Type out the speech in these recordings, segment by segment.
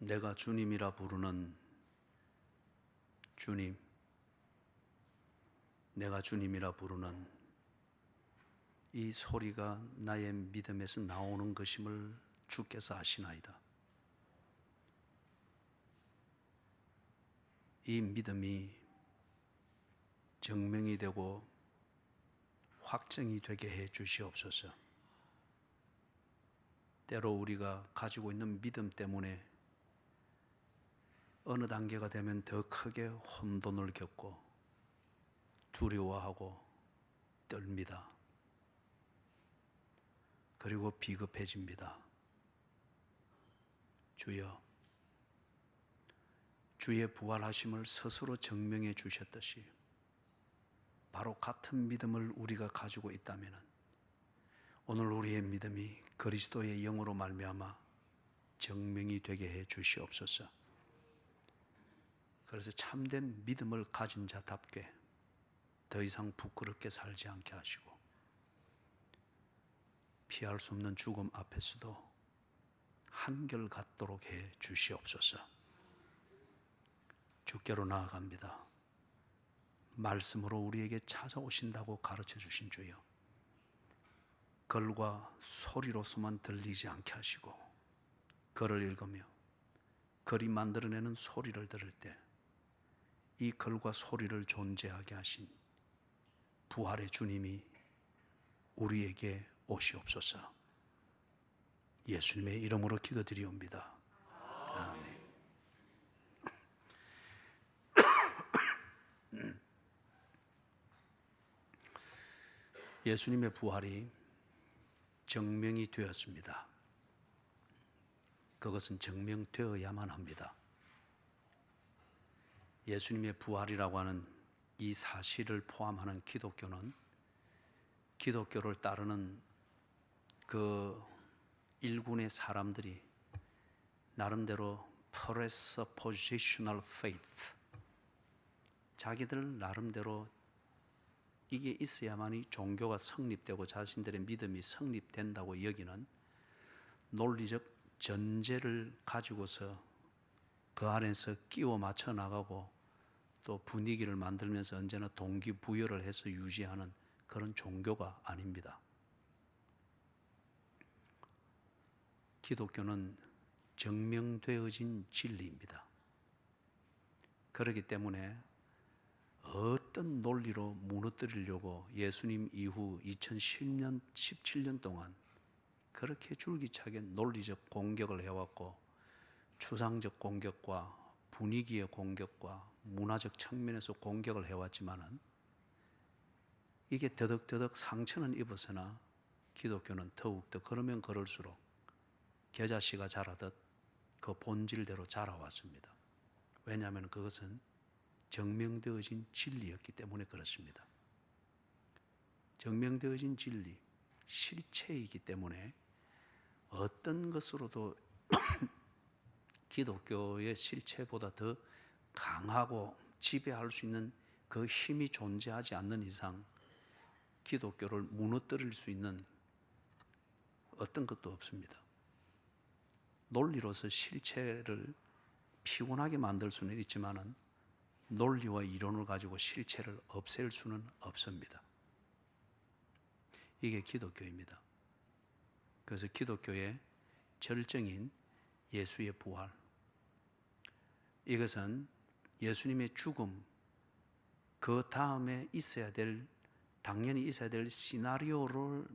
내가 주님이라 부르는 주님, 내가 주님이라 부르는 이 소리가 나의 믿음에서 나오는 것임을 주께서 아시나이다. 이 믿음이 증명이 되고 확증이 되게 해 주시옵소서. 때로 우리가 가지고 있는 믿음 때문에 어느 단계가 되면 더 크게 혼돈을 겪고 두려워하고 떨립니다. 그리고 비급해집니다. 주여, 주의 부활하심을 스스로 증명해 주셨듯이 바로 같은 믿음을 우리가 가지고 있다면 오늘 우리의 믿음이 그리스도의 영으로 말미암아 증명이 되게 해 주시옵소서. 그래서 참된 믿음을 가진 자답게 더 이상 부끄럽게 살지 않게 하시고 피할 수 없는 죽음 앞에서도 한결같도록 해 주시옵소서. 주께로 나아갑니다. 말씀으로 우리에게 찾아오신다고 가르쳐 주신 주여, 글과 소리로서만 들리지 않게 하시고 글을 읽으며 글이 만들어내는 소리를 들을 때 이 글과 소리를 존재하게 하신 부활의 주님이 우리에게 오시옵소서. 예수님의 이름으로 기도드리옵니다. 아멘. 예수님의 부활이 증명이 되었습니다. 그것은 증명되어야만 합니다. 예수님의 부활이라고 하는 이 사실을 포함하는 기독교는 기독교를 따르는 그 일군의 사람들이 나름대로 presuppositional faith, 자기들 나름대로 이게 있어야만이 종교가 성립되고 자신들의 믿음이 성립된다고 여기는 논리적 전제를 가지고서 그 안에서 끼워 맞춰 나가고 또 분위기를 만들면서 언제나 동기부여를 해서 유지하는 그런 종교가 아닙니다. 기독교는 증명되어진 진리입니다. 그렇기 때문에 어떤 논리로 무너뜨리려고 예수님 이후 2010년, 17년 동안 그렇게 줄기차게 논리적 공격을 해왔고 추상적 공격과 분위기의 공격과 문화적 측면에서 공격을 해왔지만은 이게 더덕더덕 상처는 입었으나 기독교는 더욱더 그러면 그럴수록 겨자씨가 자라듯 그 본질대로 자라왔습니다. 왜냐하면 그것은 증명되어진 진리였기 때문에 그렇습니다. 증명되어진 진리, 실체이기 때문에 어떤 것으로도 기독교의 실체보다 더 강하고 지배할 수 있는 그 힘이 존재하지 않는 이상 기독교를 무너뜨릴 수 있는 어떤 것도 없습니다. 논리로서 실체를 피곤하게 만들 수는 있지만은 논리와 이론을 가지고 실체를 없앨 수는 없습니다. 이게 기독교입니다. 그래서 기독교의 절정인 예수의 부활, 이것은 예수님의 죽음, 그 다음에 당연히 있어야 될 시나리오로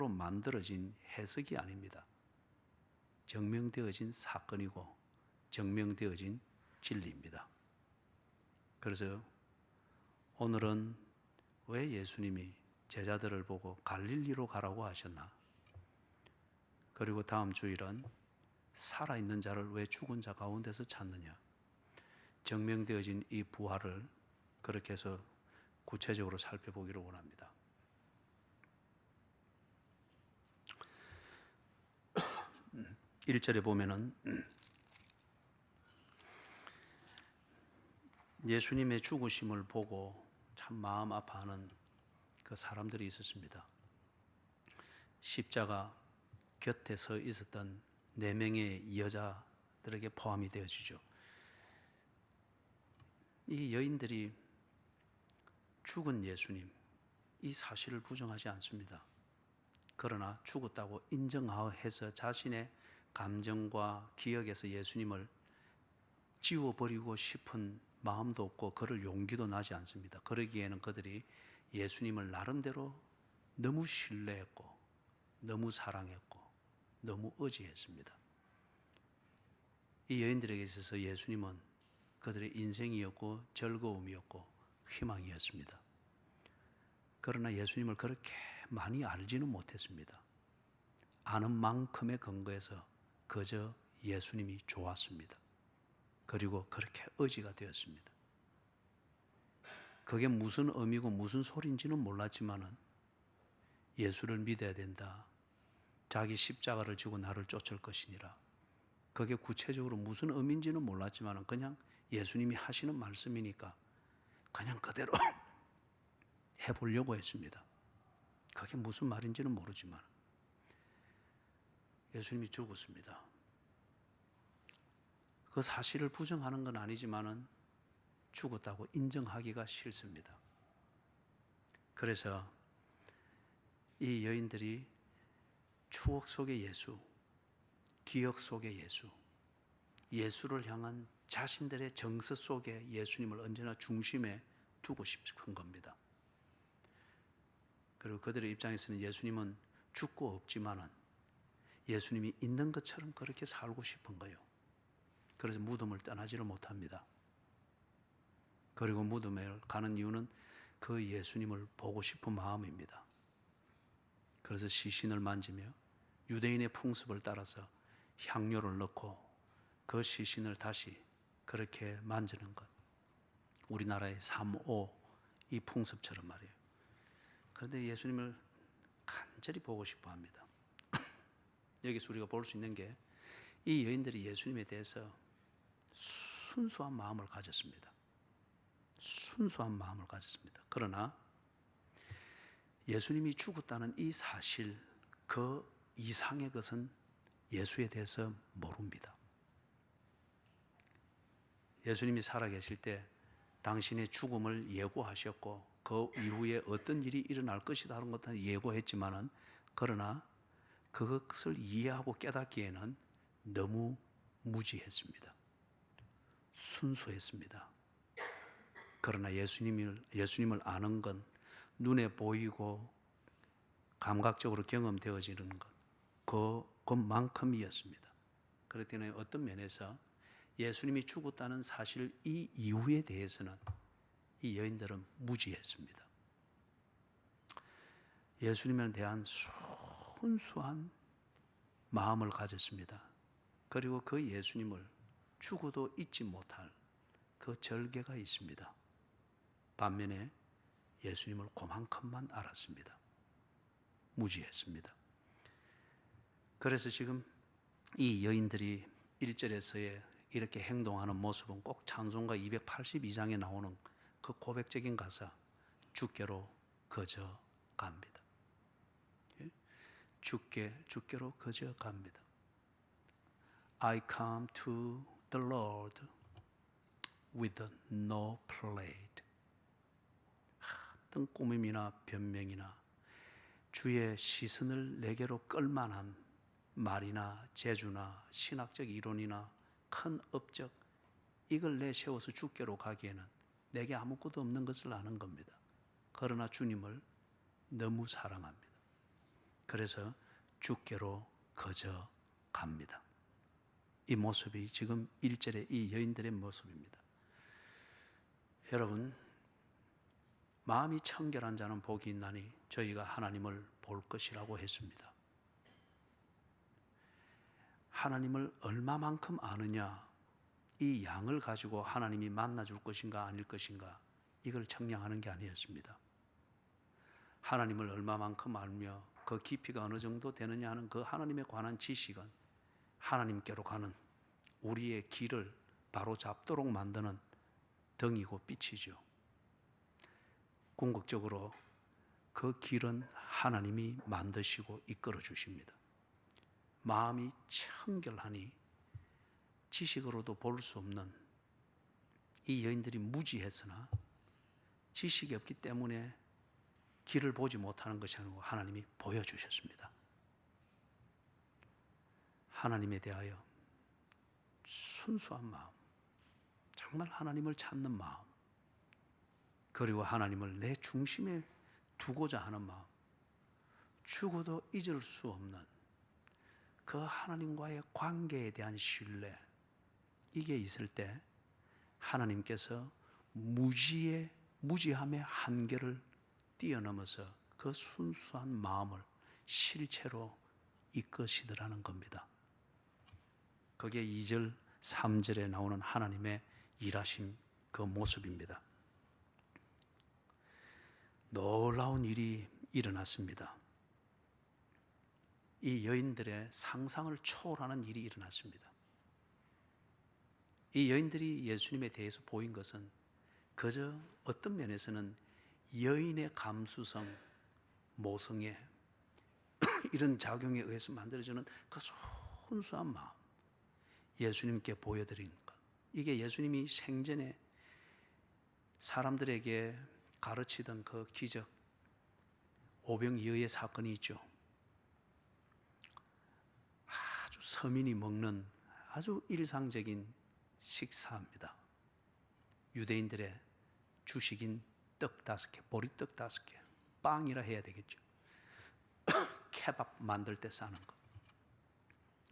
만들어진 해석이 아닙니다. 증명되어진 사건이고 증명되어진 진리입니다. 그래서 오늘은 왜 예수님이 제자들을 보고 갈릴리로 가라고 하셨나? 그리고 다음 주일은 살아있는 자를 왜 죽은 자 가운데서 찾느냐? 증명되어진 이 부활을 그렇게 해서 구체적으로 살펴보기를 원합니다. (1절에) 보면은 예수님의 죽으심을 보고 참 마음 아파하는 그 사람들이 있었습니다. 십자가 곁에 서 있었던 4명의 여자 사람들에게 포함이 되어지죠. 이 여인들이 죽은 예수님, 이 사실을 부정하지 않습니다. 그러나 죽었다고 인정해서 자신의 감정과 기억에서 예수님을 지워버리고 싶은 마음도 없고 그럴 용기도 나지 않습니다. 그러기에는 그들이 예수님을 나름대로 너무 신뢰했고 너무 사랑했고 너무 의지했습니다. 이 여인들에게 있어서 예수님은 그들의 인생이었고 즐거움이었고 희망이었습니다. 그러나 예수님을 그렇게 많이 알지는 못했습니다. 아는 만큼의 근거에서 그저 예수님이 좋았습니다. 그리고 그렇게 의지가 되었습니다. 그게 무슨 의미고 무슨 소리인지는 몰랐지만은 예수를 믿어야 된다. 자기 십자가를 지고 나를 쫓을 것이니라. 그게 구체적으로 무슨 의미인지는 몰랐지만은 그냥 예수님이 하시는 말씀이니까 그냥 그대로 해보려고 했습니다. 그게 무슨 말인지는 모르지만 예수님이 죽었습니다. 그 사실을 부정하는 건 아니지만은 죽었다고 인정하기가 싫습니다. 그래서 이 여인들이 추억 속의 예수, 기억 속의 예수, 예수를 향한 자신들의 정서 속에 예수님을 언제나 중심에 두고 싶은 겁니다. 그리고 그들의 입장에서는 예수님은 죽고 없지만은 예수님이 있는 것처럼 그렇게 살고 싶은 거예요. 그래서 무덤을 떠나지를 못합니다. 그리고 무덤에 가는 이유는 그 예수님을 보고 싶은 마음입니다. 그래서 시신을 만지며 유대인의 풍습을 따라서 향료를 넣고 그 시신을 다시 그렇게 만지는 것. 우리나라의 삼오 이 풍습처럼 말이에요. 그런데 예수님을 간절히 보고 싶어 합니다. 여기서 우리가 볼 수 있는 게 이 여인들이 예수님에 대해서 순수한 마음을 가졌습니다. 순수한 마음을 가졌습니다. 그러나 예수님이 죽었다는 이 사실, 그 이상의 것은 예수에 대해서 모릅니다. 예수님이 살아계실 때 당신의 죽음을 예고하셨고 그 이후에 어떤 일이 일어날 것이다 하는 것은 예고했지만은 그러나 그것을 이해하고 깨닫기에는 너무 무지했습니다. 순수했습니다. 그러나 예수님을 아는 건 눈에 보이고 감각적으로 경험되어지는 그것만큼이었습니다. 그렇기 때문에 어떤 면에서 예수님이 죽었다는 사실 이 이유에 대해서는 이 여인들은 무지했습니다. 예수님에 대한 순수한 마음을 가졌습니다. 그리고 그 예수님을 죽어도 잊지 못할 그 절개가 있습니다. 반면에 예수님을 그만큼만 알았습니다. 무지했습니다. 그래서 지금 이 여인들이 1절에서의 이렇게 행동하는 모습은 꼭 찬송가 282장에 나오는 그 고백적인 가사, 주께로 거저 갑니다. 주께로 거저 갑니다. I come to the Lord with no plate. 어떤 꾸밈이나 변명이나 주의 시선을 내게로 끌만한 말이나 재주나 신학적 이론이나 큰 업적 이걸 내세워서 주께로 가기에는 내게 아무것도 없는 것을 아는 겁니다. 그러나 주님을 너무 사랑합니다. 그래서 주께로 거저 갑니다. 이 모습이 지금 1절의 이 여인들의 모습입니다. 여러분, 마음이 청결한 자는 복이 있나니 저희가 하나님을 볼 것이라고 했습니다. 하나님을 얼마만큼 아느냐, 이 양을 가지고 하나님이 만나줄 것인가 아닐 것인가 이걸 측량하는 게 아니었습니다. 하나님을 얼마만큼 알며 그 깊이가 어느 정도 되느냐 하는 그 하나님에 관한 지식은 하나님께로 가는 우리의 길을 바로 잡도록 만드는 등이고 빛이죠. 궁극적으로 그 길은 하나님이 만드시고 이끌어 주십니다. 마음이 청결하니 지식으로도 볼 수 없는 이 여인들이 무지했으나 지식이 없기 때문에 길을 보지 못하는 것이 아니고 하나님이 보여주셨습니다. 하나님에 대하여 순수한 마음, 정말 하나님을 찾는 마음, 그리고 하나님을 내 중심에 두고자 하는 마음, 죽어도 잊을 수 없는 그 하나님과의 관계에 대한 신뢰, 이게 있을 때 하나님께서 무지함의 한계를 뛰어넘어서 그 순수한 마음을 실체로 이끄시더라는 겁니다. 그게 2절, 3절에 나오는 하나님의 일하심 그 모습입니다. 놀라운 일이 일어났습니다. 이 여인들의 상상을 초월하는 일이 일어났습니다. 이 여인들이 예수님에 대해서 보인 것은 그저 어떤 면에서는 여인의 감수성, 모성애 이런 작용에 의해서 만들어지는 그 순수한 마음, 예수님께 보여드리는 것, 이게 예수님이 생전에 사람들에게 가르치던 그 기적, 오병이어의 사건이 있죠. 아주 서민이 먹는 아주 일상적인 식사입니다. 유대인들의 주식인 떡 5개, 보리떡 5개, 빵이라 해야 되겠죠. 케밥 만들 때 싸는 거,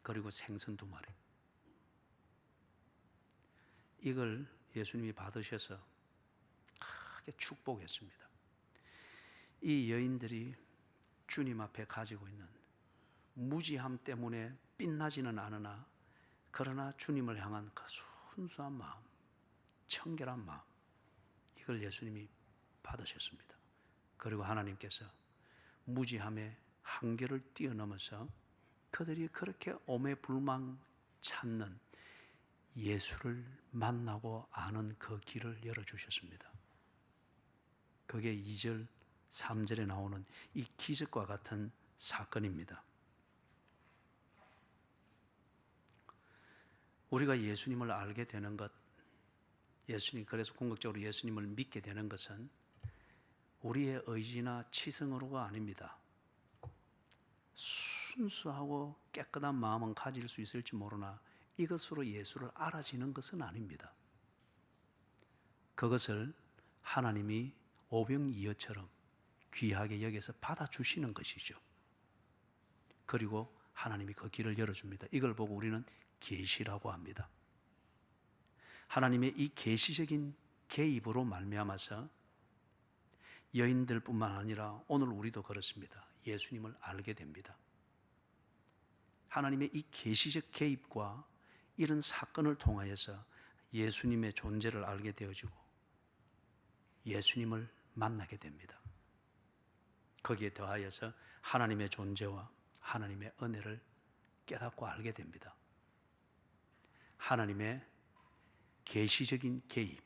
그리고 생선 2마리. 이걸 예수님이 받으셔서 크게 축복했습니다. 이 여인들이 주님 앞에 가지고 있는 무지함 때문에 빛나지는 않으나 그러나 주님을 향한 그 순수한 마음, 청결한 마음, 이걸 예수님이 받으셨습니다. 그리고 하나님께서 무지함의 한계를 뛰어넘어서 그들이 그렇게 오매불망 찾는 예수를 만나고 아는 그 길을 열어주셨습니다. 그게 2절, 3절에 나오는 이 기적과 같은 사건입니다. 우리가 예수님을 알게 되는 것, 그래서 궁극적으로 예수님을 믿게 되는 것은 우리의 의지나 치성으로가 아닙니다. 순수하고 깨끗한 마음은 가질 수 있을지 모르나 이것으로 예수를 알아지는 것은 아닙니다. 그것을 하나님이 오병이어처럼 귀하게 여겨서 받아주시는 것이죠. 그리고 하나님이 그 길을 열어줍니다. 이걸 보고 우리는 계시라고 합니다. 하나님의 이 계시적인 개입으로 말미암아서 여인들뿐만 아니라 오늘 우리도 그렇습니다. 예수님을 알게 됩니다. 하나님의 이 계시적 개입과 이런 사건을 통하여서 예수님의 존재를 알게 되어지고 예수님을 만나게 됩니다. 거기에 더하여서 하나님의 존재와 하나님의 은혜를 깨닫고 알게 됩니다. 하나님의 계시적인 개입,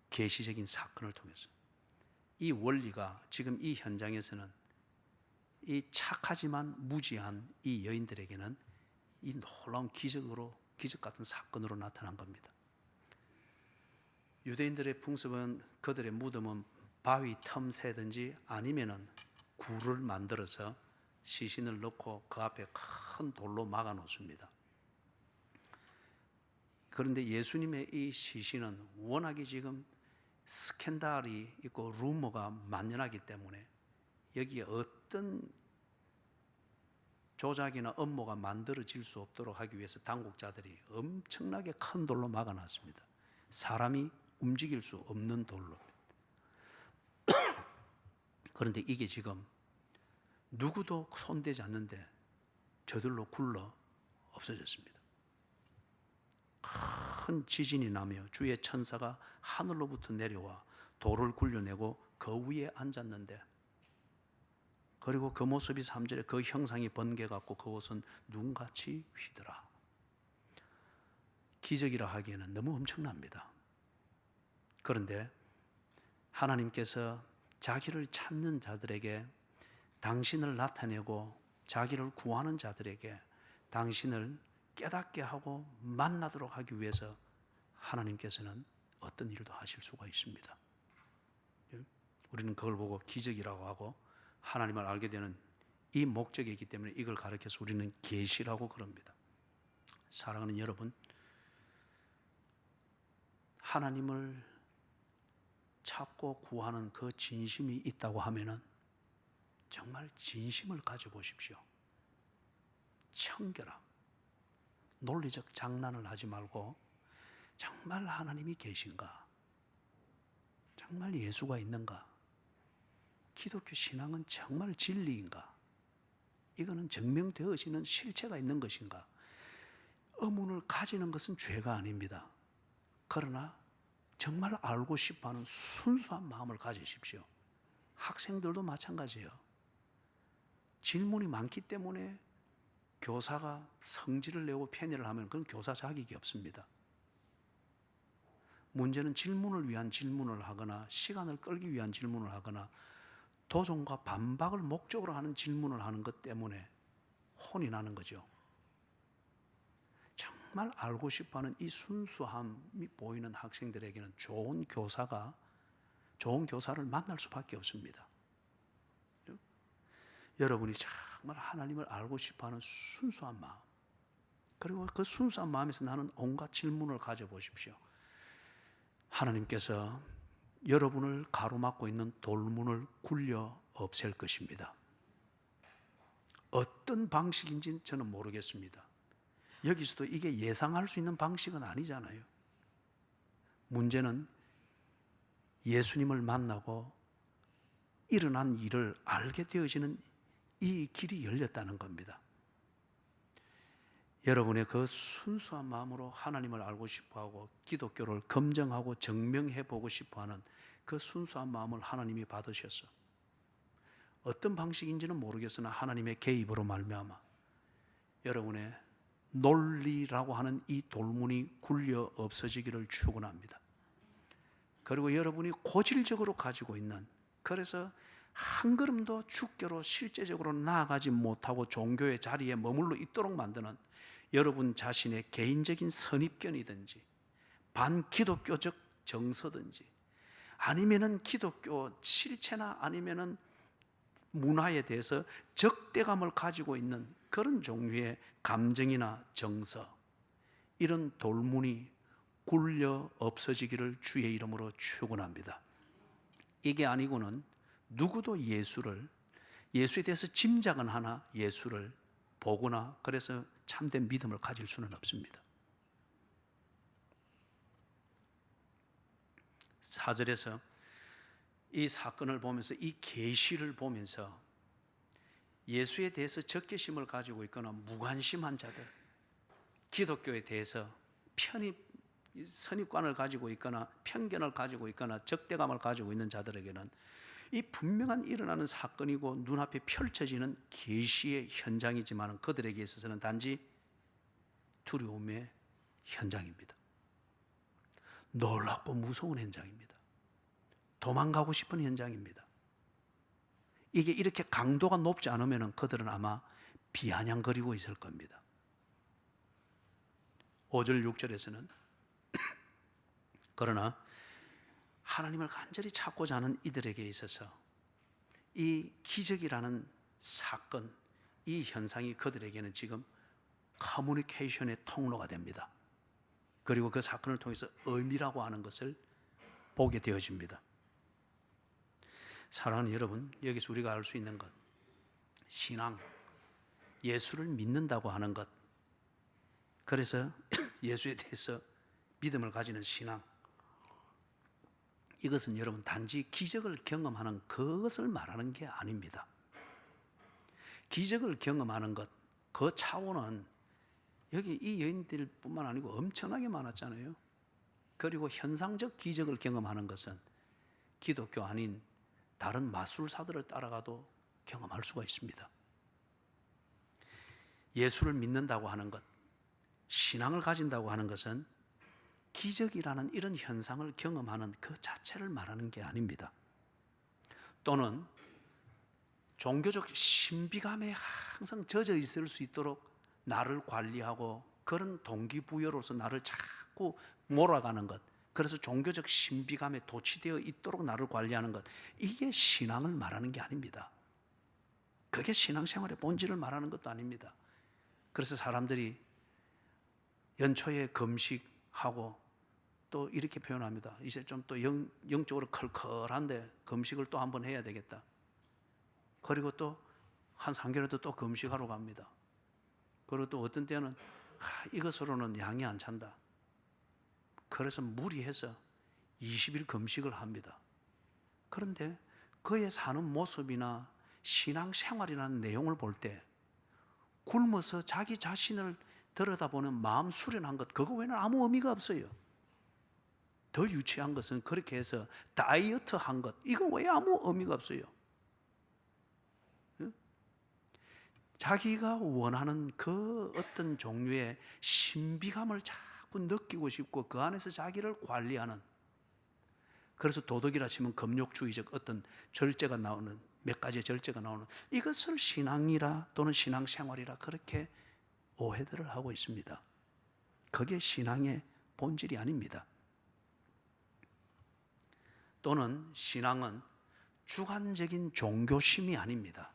계시적인 사건을 통해서 이 원리가 지금 이 현장에서는 이 착하지만 무지한 이 여인들에게는 이 놀라운 기적 같은 사건으로 나타난 겁니다. 유대인들의 풍습은 그들의 무덤은 바위 틈새든지 아니면은 굴을 만들어서 시신을 넣고 그 앞에 큰 돌로 막아 놓습니다. 그런데 예수님의 이 시신은 워낙에 지금 스캔들이 있고 루머가 만연하기 때문에 여기에 어떤 조작이나 음모가 만들어질 수 없도록 하기 위해서 당국자들이 엄청나게 큰 돌로 막아놨습니다. 사람이 움직일 수 없는 돌로. 그런데 이게 지금 누구도 손대지 않는데 저들로 굴러 없어졌습니다. 큰 지진이 나며 주의 천사가 하늘로부터 내려와 돌을 굴려내고 그 위에 앉았는데, 그리고 그 모습이 3절에 그 형상이 번개같고 그곳은 눈같이 휘더라. 기적이라 하기에는 너무 엄청납니다. 그런데 하나님께서 자기를 찾는 자들에게 당신을 나타내고 자기를 구하는 자들에게 당신을 깨닫게 하고 만나도록 하기 위해서 하나님께서는 어떤 일도 하실 수가 있습니다. 우리는 그걸 보고 기적이라고 하고 하나님을 알게 되는 이 목적이 있기 때문에 이걸 가르쳐서 우리는 계시라고 그럽니다. 사랑하는 여러분, 하나님을 찾고 구하는 그 진심이 있다고 하면은 정말 진심을 가져보십시오. 청결함, 논리적 장난을 하지 말고 정말 하나님이 계신가? 정말 예수가 있는가? 기독교 신앙은 정말 진리인가? 이거는 증명되어지는 실체가 있는 것인가? 의문을 가지는 것은 죄가 아닙니다. 그러나 정말 알고 싶어하는 순수한 마음을 가지십시오. 학생들도 마찬가지예요. 질문이 많기 때문에 교사가 성질을 내고 편애를 하면 그건 교사 자격이 없습니다. 문제는 질문을 위한 질문을 하거나 시간을 끌기 위한 질문을 하거나 도전과 반박을 목적으로 하는 질문을 하는 것 때문에 혼이 나는 거죠. 정말 알고 싶어하는 이 순수함이 보이는 학생들에게는 좋은 교사를 만날 수밖에 없습니다. 여러분이 정말 하나님을 알고 싶어하는 순수한 마음, 그리고 그 순수한 마음에서 나는 온갖 질문을 가져보십시오. 하나님께서 여러분을 가로막고 있는 돌문을 굴려 없앨 것입니다. 어떤 방식인지는 저는 모르겠습니다. 여기서도 이게 예상할 수 있는 방식은 아니잖아요. 문제는 예수님을 만나고 일어난 일을 알게 되어지는 이 길이 열렸다는 겁니다. 여러분의 그 순수한 마음으로 하나님을 알고 싶어하고 기독교를 검증하고 증명해 보고 싶어하는 그 순수한 마음을 하나님이 받으셔서 어떤 방식인지는 모르겠으나 하나님의 개입으로 말미암아 여러분의 논리라고 하는 이 돌문이 굴려 없어지기를 축원합니다. 그리고 여러분이 고질적으로 가지고 있는, 그래서 한 걸음도 주께로 실제적으로 나아가지 못하고 종교의 자리에 머물러 있도록 만드는 여러분 자신의 개인적인 선입견이든지 반기독교적 정서든지 아니면은 기독교 실체나 아니면은 문화에 대해서 적대감을 가지고 있는 그런 종류의 감정이나 정서, 이런 돌문이 굴려 없어지기를 주의 이름으로 축원합니다. 이게 아니고는 누구도 예수에 대해서 짐작은 하나 예수를 보거나 그래서 참된 믿음을 가질 수는 없습니다. 4절에서 이 사건을 보면서 이 계시를 보면서 예수에 대해서 적개심을 가지고 있거나 무관심한 자들, 기독교에 대해서 선입관을 가지고 있거나 편견을 가지고 있거나 적대감을 가지고 있는 자들에게는 이 분명한 일어나는 사건이고 눈앞에 펼쳐지는 계시의 현장이지만 그들에게 있어서는 단지 두려움의 현장입니다. 놀랍고 무서운 현장입니다. 도망가고 싶은 현장입니다. 이게 이렇게 강도가 높지 않으면 그들은 아마 비아냥거리고 있을 겁니다. 5절 6절에서는 그러나 하나님을 간절히 찾고자 하는 이들에게 있어서 이 기적이라는 사건, 이 현상이 그들에게는 지금 커뮤니케이션의 통로가 됩니다. 그리고 그 사건을 통해서 의미라고 하는 것을 보게 되어집니다. 사랑하는 여러분, 여기서 우리가 알 수 있는 것, 신앙, 예수를 믿는다고 하는 것, 그래서 예수에 대해서 믿음을 가지는 신앙, 이것은 여러분 단지 기적을 경험하는 그것을 말하는 게 아닙니다. 기적을 경험하는 것, 그 차원은 여기 이 여인들뿐만 아니고 엄청나게 많았잖아요. 그리고 현상적 기적을 경험하는 것은 기독교 아닌 다른 마술사들을 따라가도 경험할 수가 있습니다. 예수를 믿는다고 하는 것, 신앙을 가진다고 하는 것은 기적이라는 이런 현상을 경험하는 그 자체를 말하는 게 아닙니다. 또는 종교적 신비감에 항상 젖어 있을 수 있도록 나를 관리하고 그런 동기부여로서 나를 자꾸 몰아가는 것, 그래서 종교적 신비감에 도취되어 있도록 나를 관리하는 것, 이게 신앙을 말하는 게 아닙니다. 그게 신앙생활의 본질을 말하는 것도 아닙니다. 그래서 사람들이 연초에 금식하고 또 이렇게 표현합니다. 이제 좀 또 영적으로 컬컬한데 금식을 또 한번 해야 되겠다. 그리고 또 한 3개월에도 또 금식하러 갑니다. 그리고 또 어떤 때는 이것으로는 양이 안 찬다. 그래서 무리해서 20일 금식을 합니다. 그런데 그의 사는 모습이나 신앙생활이라는 내용을 볼 때 굶어서 자기 자신을 들여다보는 마음 수련한 것, 그거 외에는 아무 의미가 없어요. 더 유치한 것은 그렇게 해서 다이어트 한 것, 이거 외에 아무 의미가 없어요. 자기가 원하는 그 어떤 종류의 신비감을 자꾸 느끼고 싶고 그 안에서 자기를 관리하는, 그래서 도덕이라 치면 금욕주의적 어떤 절제가 나오는, 몇 가지의 절제가 나오는, 이것을 신앙이라 또는 신앙생활이라 그렇게 오해들을 하고 있습니다. 그게 신앙의 본질이 아닙니다. 또는 신앙은 주관적인 종교심이 아닙니다.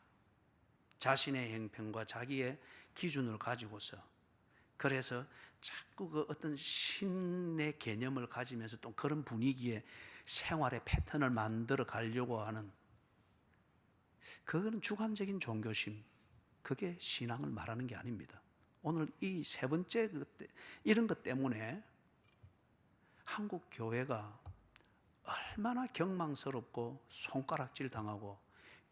자신의 행편과 자기의 기준을 가지고서, 그래서 자꾸 그 어떤 신의 개념을 가지면서 또 그런 분위기에 생활의 패턴을 만들어 가려고 하는, 그거는 주관적인 종교심, 그게 신앙을 말하는 게 아닙니다. 오늘 이 세 번째 이런 것 때문에 한국 교회가 얼마나 경망스럽고 손가락질 당하고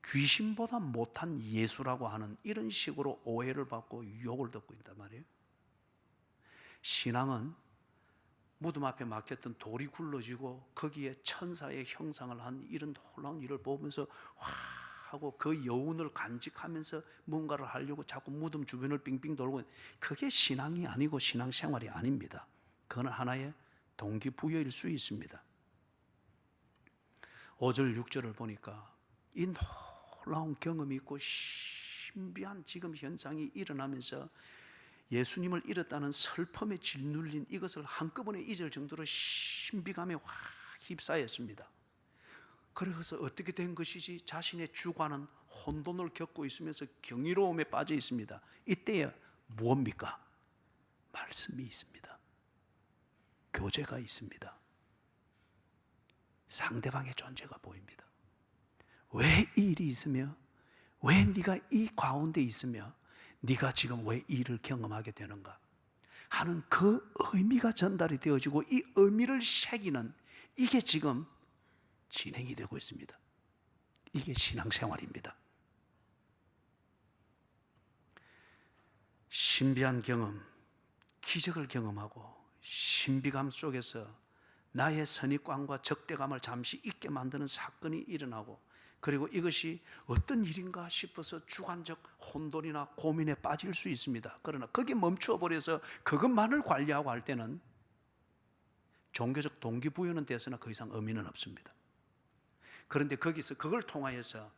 귀신보다 못한 예수라고 하는 이런 식으로 오해를 받고 욕을 듣고 있단 말이에요. 신앙은 무덤 앞에 막혔던 돌이 굴러지고 거기에 천사의 형상을 한 이런 놀라운 일을 보면서 와 하고 그 여운을 간직하면서 뭔가를 하려고 자꾸 무덤 주변을 빙빙 돌고, 그게 신앙이 아니고 신앙생활이 아닙니다. 그건 하나의 동기부여일 수 있습니다. 5절 6절을 보니까 이 놀라운 경험이 있고 신비한 지금 현상이 일어나면서 예수님을 잃었다는 슬픔에 짓눌린 이것을 한꺼번에 잊을 정도로 신비감에 확 휩싸였습니다. 그래서 어떻게 된 것이지? 자신의 주관은 혼돈을 겪고 있으면서 경이로움에 빠져 있습니다. 이때에 무엇입니까? 말씀이 있습니다. 교제가 있습니다. 상대방의 존재가 보입니다. 왜 이 일이 있으며, 왜 네가 이 가운데 있으며 네가 지금 왜 이 일을 경험하게 되는가 하는 그 의미가 전달이 되어지고, 이 의미를 새기는, 이게 지금 진행이 되고 있습니다. 이게 신앙생활입니다. 신비한 경험, 기적을 경험하고 신비감 속에서 나의 선입관과 적대감을 잠시 잊게 만드는 사건이 일어나고, 그리고 이것이 어떤 일인가 싶어서 주관적 혼돈이나 고민에 빠질 수 있습니다. 그러나 거기에 멈춰버려서 그것만을 관리하고 할 때는 종교적 동기부여는 돼서나 더 이상 의미는 없습니다. 그런데 거기서 그걸 통하여서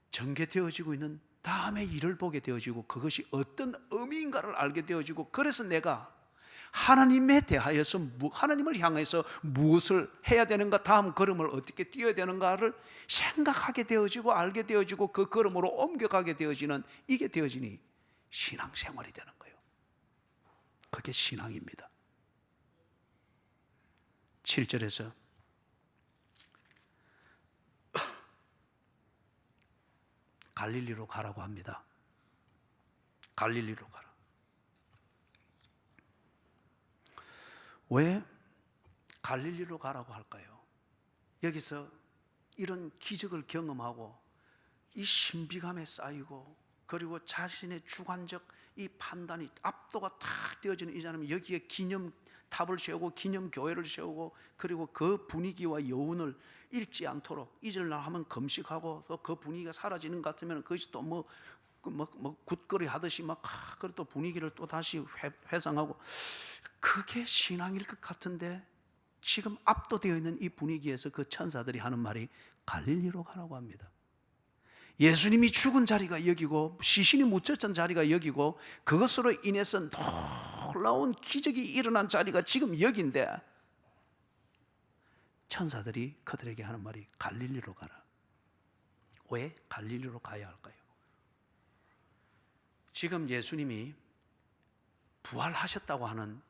전개되어지고 있는 다음의 일을 보게 되어지고, 그것이 어떤 의미인가를 알게 되어지고, 그래서 내가 하나님에 대하여서, 하나님을 향해서 무엇을 해야 되는가, 다음 걸음을 어떻게 뛰어야 되는가를 생각하게 되어지고 알게 되어지고 그 걸음으로 옮겨가게 되어지는, 이게 되어지니 신앙생활이 되는 거예요. 그게 신앙입니다. 7절에서 갈릴리로 가라고 합니다. 갈릴리로 가라. 왜 갈릴리로 가라고 할까요? 여기서 이런 기적을 경험하고 이 신비감에 쌓이고, 그리고 자신의 주관적 이 판단이 압도가 탁 되어지는 이 사람이 여기에 기념탑을 세우고 기념교회를 세우고, 그리고 그 분위기와 여운을 잃지 않도록 잊으려 하면 금식하고, 또 그 분위기가 사라지는 것 같으면 그것이 또 뭐 굿거리 하듯이 막 또 분위기를 또 다시 회상하고, 그게 신앙일 것 같은데 지금 압도되어 있는 이 분위기에서 그 천사들이 하는 말이 갈릴리로 가라고 합니다. 예수님이 죽은 자리가 여기고 시신이 묻혔던 자리가 여기고 그것으로 인해서 놀라운 기적이 일어난 자리가 지금 여기인데 천사들이 그들에게 하는 말이 갈릴리로 가라. 왜 갈릴리로 가야 할까요? 지금 예수님이 부활하셨다고 하는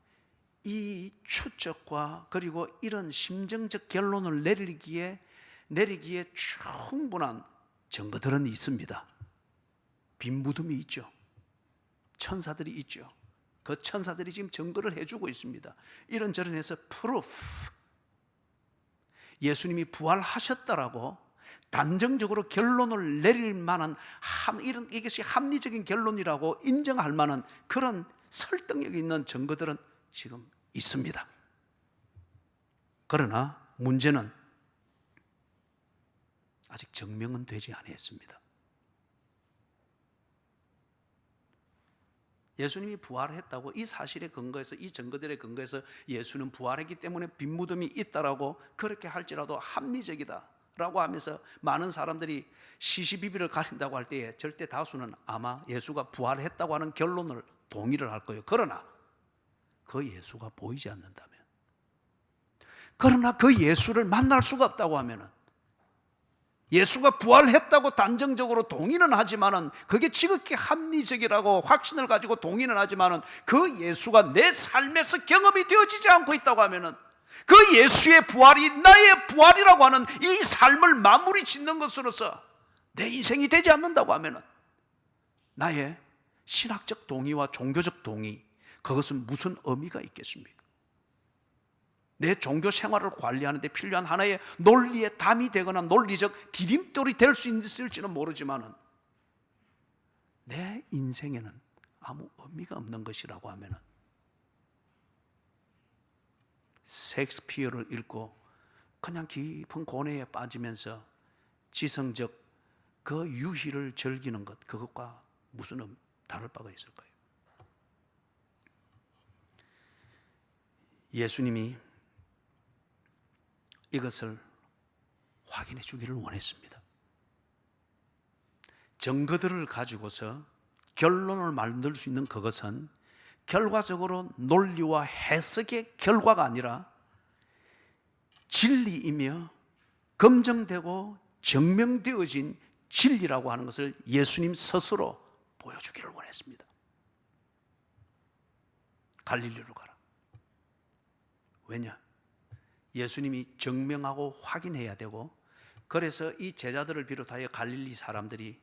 이 추측과 그리고 이런 심정적 결론을 내리기에 충분한 증거들은 있습니다. 빈 무덤이 있죠. 천사들이 있죠. 그 천사들이 지금 증거를 해주고 있습니다. 이런저런 해서 프루프, 예수님이 부활하셨다라고 단정적으로 결론을 내릴 만한 이것이 합리적인 결론이라고 인정할 만한 그런 설득력 있는 증거들은 지금 있습니다. 그러나 문제는 아직 증명은 되지 않았습니다. 예수님이 부활했다고 이 사실에 근거해서, 이 증거들에 근거해서 예수는 부활했기 때문에 빈 무덤이 있다라고 그렇게 할지라도 합리적이다라고 하면서 많은 사람들이 시시비비를 가린다고 할 때에 절대 다수는 아마 예수가 부활했다고 하는 결론을 동의를 할 거예요. 그러나 그 예수가 보이지 않는다면, 그러나 그 예수를 만날 수가 없다고 하면은, 예수가 부활했다고 단정적으로 동의는 하지만은, 그게 지극히 합리적이라고 확신을 가지고 동의는 하지만은 그 예수가 내 삶에서 경험이 되어지지 않고 있다고 하면은, 그 예수의 부활이 나의 부활이라고 하는 이 삶을 마무리 짓는 것으로서 내 인생이 되지 않는다고 하면은 나의 신학적 동의와 종교적 동의, 그것은 무슨 의미가 있겠습니까? 내 종교 생활을 관리하는 데 필요한 하나의 논리의 담이 되거나 논리적 디딤돌이 될 수 있을지는 모르지만은 내 인생에는 아무 의미가 없는 것이라고 하면은, 셰익스피어를 읽고 그냥 깊은 고뇌에 빠지면서 지성적 그 유희를 즐기는 것, 그것과 무슨 다를 바가 있을까요? 예수님이 이것을 확인해 주기를 원했습니다. 증거들을 가지고서 결론을 만들 수 있는 그것은 결과적으로 논리와 해석의 결과가 아니라 진리이며 검증되고 증명되어진 진리라고 하는 것을 예수님 스스로 보여주기를 원했습니다. 갈릴리로 가라. 왜냐? 예수님이 증명하고 확인해야 되고, 그래서 이 제자들을 비롯하여 갈릴리 사람들이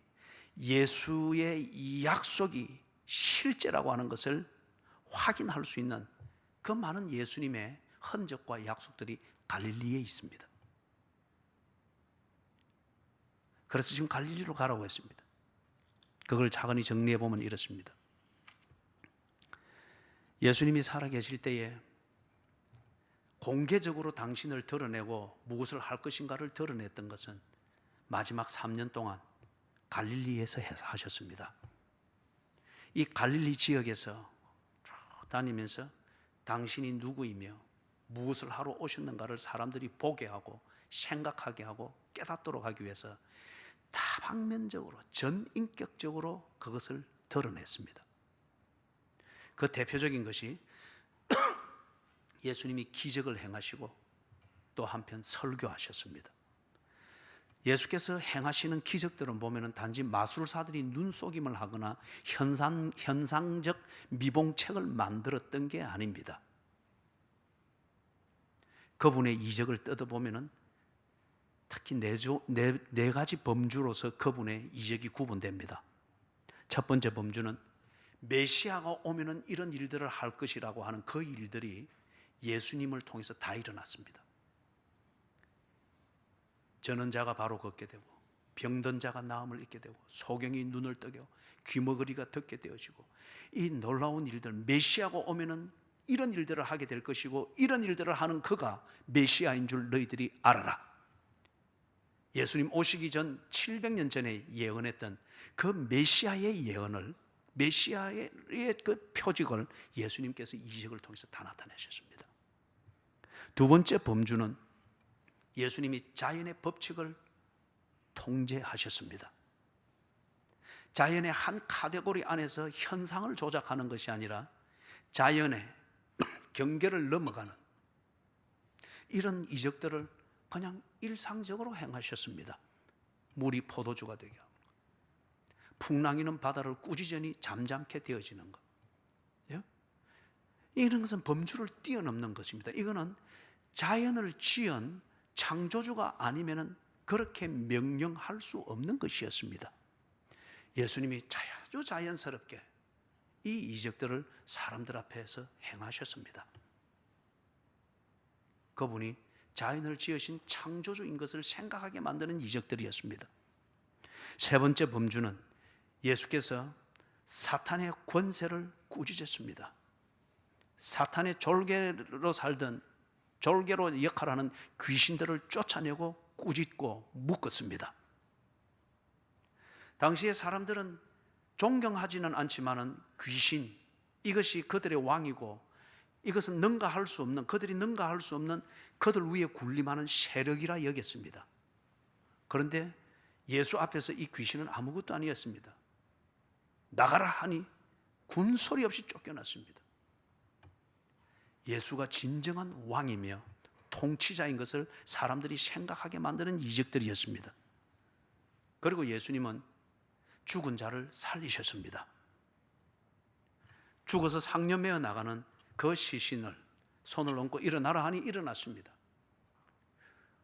예수의 이 약속이 실제라고 하는 것을 확인할 수 있는 그 많은 예수님의 흔적과 약속들이 갈릴리에 있습니다. 그래서 지금 갈릴리로 가라고 했습니다. 그걸 차근히 정리해 보면 이렇습니다. 예수님이 살아계실 때에 공개적으로 당신을 드러내고 무엇을 할 것인가를 드러냈던 것은 마지막 3년 동안 갈릴리에서 하셨습니다. 이 갈릴리 지역에서 쭉 다니면서 당신이 누구이며 무엇을 하러 오셨는가를 사람들이 보게 하고 생각하게 하고 깨닫도록 하기 위해서 다방면적으로 전인격적으로 그것을 드러냈습니다. 그 대표적인 것이 예수님이 기적을 행하시고 또 한편 설교하셨습니다. 예수께서 행하시는 기적들은 보면은 단지 마술사들이 눈속임을 하거나 현상적 미봉책을 만들었던 게 아닙니다. 그분의 이적을 뜯어보면은 특히 네 가지 범주로서 그분의 이적이 구분됩니다. 첫 번째 범주는 메시아가 오면은 이런 일들을 할 것이라고 하는 그 일들이 예수님을 통해서 다 일어났습니다. 저는 자가 바로 걷게 되고, 병든 자가 나음을 잊게 되고, 소경이 눈을 뜨고, 귀머거리가 듣게 되어지고, 이 놀라운 일들, 메시아가 오면은 이런 일들을 하게 될 것이고, 이런 일들을 하는 그가 메시아인 줄 너희들이 알아라. 예수님 오시기 전 700년 전에 예언했던 그 메시아의 예언을, 메시아의 그 표직을 예수님께서 이적을 통해서 다 나타내셨습니다. 두 번째 범주는 예수님이 자연의 법칙을 통제하셨습니다. 자연의 한 카테고리 안에서 현상을 조작하는 것이 아니라 자연의 경계를 넘어가는 이런 이적들을 그냥 일상적으로 행하셨습니다. 물이 포도주가 되게 하고, 풍랑이는 바다를 꾸짖으니 잠잠케 되어지는 것. 이런 것은 범주를 뛰어넘는 것입니다. 이거는 자연을 지은 창조주가 아니면 그렇게 명령할 수 없는 것이었습니다. 예수님이 아주 자연스럽게 이 이적들을 사람들 앞에서 행하셨습니다. 그분이 자연을 지으신 창조주인 것을 생각하게 만드는 이적들이었습니다. 세 번째 범주는 예수께서 사탄의 권세를 꾸짖었습니다. 사탄의 졸개로 살던, 졸개로 역할하는 귀신들을 쫓아내고 꾸짖고 묶었습니다. 당시의 사람들은 존경하지는 않지만은 귀신, 이것이 그들의 왕이고 이것은 능가할 수 없는, 그들이 능가할 수 없는 그들 위에 군림하는 세력이라 여겼습니다. 그런데 예수 앞에서 이 귀신은 아무것도 아니었습니다. 나가라 하니 군소리 없이 쫓겨났습니다. 예수가 진정한 왕이며 통치자인 것을 사람들이 생각하게 만드는 이적들이었습니다. 그리고 예수님은 죽은 자를 살리셨습니다. 죽어서 상념매어 나가는 그 시신을 손을 얹고 일어나라 하니 일어났습니다.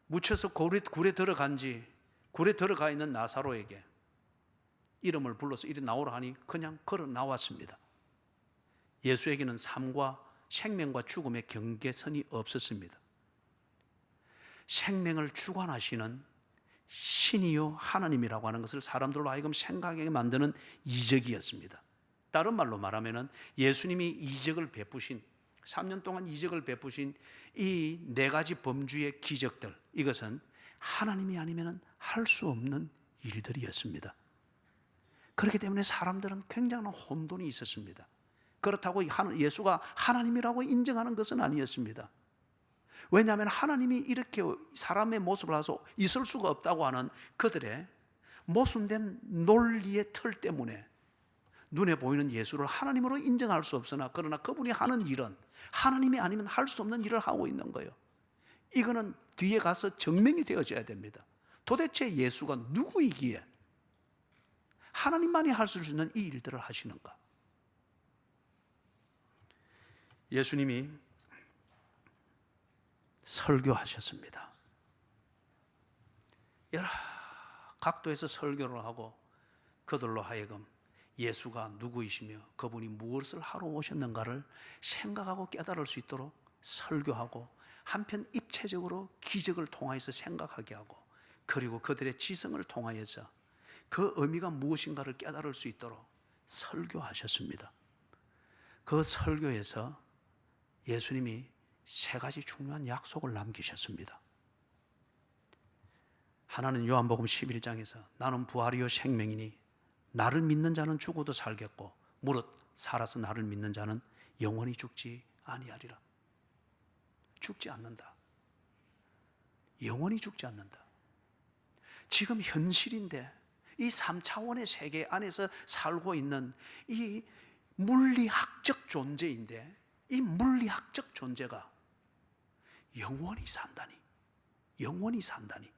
묻혀서 굴에 들어가 있는 나사로에게 이름을 불러서 이리 나오라 하니 그냥 걸어 나왔습니다. 예수에게는 삶과 생명과 죽음의 경계선이 없었습니다. 생명을 주관하시는 신이요 하나님이라고 하는 것을 사람들로 하여금 생각하게 만드는 이적이었습니다. 다른 말로 말하면 예수님이 이적을 베푸신, 3년 동안 이적을 베푸신 이 네 가지 범주의 기적들, 이것은 하나님이 아니면 할 수 없는 일들이었습니다. 그렇기 때문에 사람들은 굉장한 혼돈이 있었습니다. 그렇다고 예수가 하나님이라고 인정하는 것은 아니었습니다. 왜냐하면 하나님이 이렇게 사람의 모습을 하서 있을 수가 없다고 하는 그들의 모순된 논리의 틀 때문에 눈에 보이는 예수를 하나님으로 인정할 수 없으나, 그러나 그분이 하는 일은 하나님이 아니면 할 수 없는 일을 하고 있는 거예요. 이거는 뒤에 가서 증명이 되어져야 됩니다. 도대체 예수가 누구이기에 하나님만이 할 수 있는 이 일들을 하시는가? 예수님이 설교하셨습니다. 여러 각도에서 설교를 하고 그들로 하여금 예수가 누구이시며 그분이 무엇을 하러 오셨는가를 생각하고 깨달을 수 있도록 설교하고, 한편 입체적으로 기적을 통하여서 생각하게 하고, 그리고 그들의 지성을 통하여서 그 의미가 무엇인가를 깨달을 수 있도록 설교하셨습니다. 그 설교에서 예수님이 세 가지 중요한 약속을 남기셨습니다. 하나는 요한복음 11장에서 나는 부활이요 생명이니 나를 믿는 자는 죽어도 살겠고 무릇 살아서 나를 믿는 자는 영원히 죽지 아니하리라. 죽지 않는다. 영원히 죽지 않는다. 지금 현실인데 이 3차원의 세계 안에서 살고 있는 이 물리학적 존재인데, 이 물리학적 존재가 영원히 산다니, 영원히 산다니.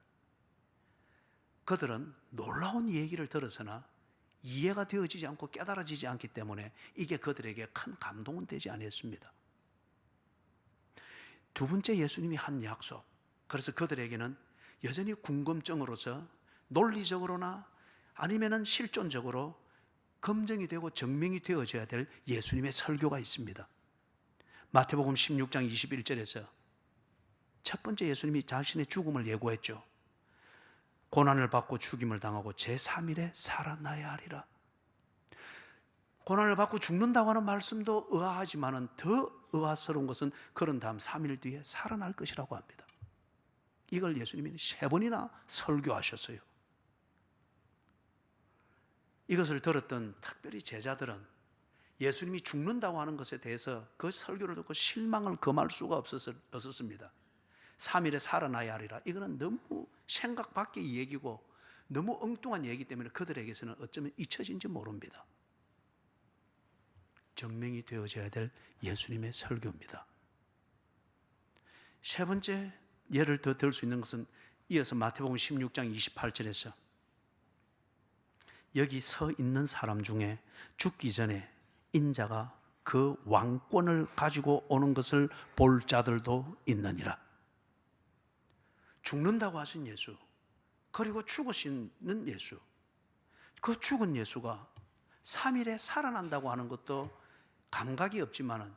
그들은 놀라운 얘기를 들었으나 이해가 되어지지 않고 깨달아지지 않기 때문에 이게 그들에게 큰 감동은 되지 않았습니다. 두 번째, 예수님이 한 약속, 그래서 그들에게는 여전히 궁금증으로서 논리적으로나 아니면은 실존적으로 검증이 되고 증명이 되어져야 될 예수님의 설교가 있습니다. 마태복음 16장 21절에서 첫 번째 예수님이 자신의 죽음을 예고했죠. 고난을 받고 죽임을 당하고 제3일에 살아나야 하리라. 고난을 받고 죽는다고 하는 말씀도 의아하지만은 더 의아스러운 것은 그런 다음 3일 뒤에 살아날 것이라고 합니다. 이걸 예수님이 3번이나 설교하셨어요. 이것을 들었던 특별히 제자들은 예수님이 죽는다고 하는 것에 대해서 그 설교를 듣고 실망을 금할 수가 없었습니다. 3일에 살아나야 하리라. 이거는 너무 생각 밖의 얘기고 너무 엉뚱한 얘기 때문에 그들에게서는 어쩌면 잊혀진지 모릅니다. 증명이 되어져야 될 예수님의 설교입니다. 세 번째 예를 더 들 수 있는 것은 이어서 마태복음 16장 28절에서 여기 서 있는 사람 중에 죽기 전에 인자가 그 왕권을 가지고 오는 것을 볼 자들도 있느니라. 죽는다고 하신 예수, 그리고 죽으시는 예수, 그 죽은 예수가 3일에 살아난다고 하는 것도 감각이 없지만은